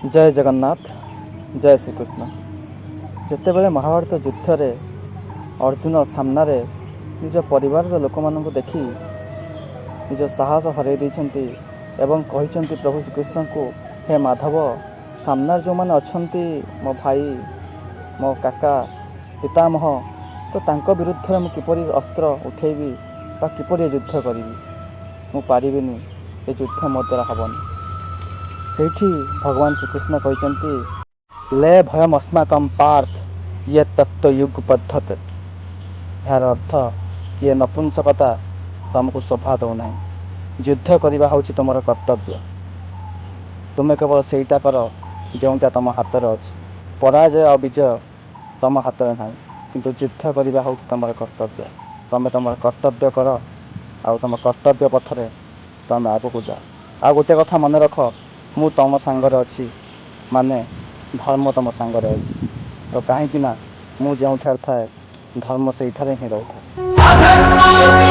जय जगन्नाथ जय श्रीकृष्ण। जितेबाला महाभारत युद्ध रे अर्जुन सामने निज परिवार लोक मानक देखि निज साहस हरई देइछन्ति एवं कहिछन्ति प्रभु श्रीकृष्ण को, हे माधव, सामने जो मैंने अच्छा मो भाई मो काका पितामह, तो तांको विरुद्ध में किपरि अस्त्र उठेबी बा किपरि युद्ध करी मु पारिबिनी, ये युद्ध मो द्वारा हबनी। सेठी भगवान श्रीकृष्ण कहते ले भयम अस्माकं पार्थ ये तत्व युग पद्धत। यार अर्थ ये नपुंसकता तुमको शोभा दौना, युद्ध करने हूँ तुम कर्तव्य। तुम्हें केवल सेटा कर जोटा तुम हाथ में अच्छे। पराजय और विजय तुम हाथ में ना, किंतु युद्ध करने हूँ तुम कर्तव्य। तुम तुम कर्तव्य कर, आ तुम कर्तव्य पथरे तुम आगू जा। आ गोटे कथा मन रख, मु तुम सांगरे अच्छी माने धर्म तुम सांगरे अच्छी। तो कहीं मु जो थाए धर्म से ही रही था।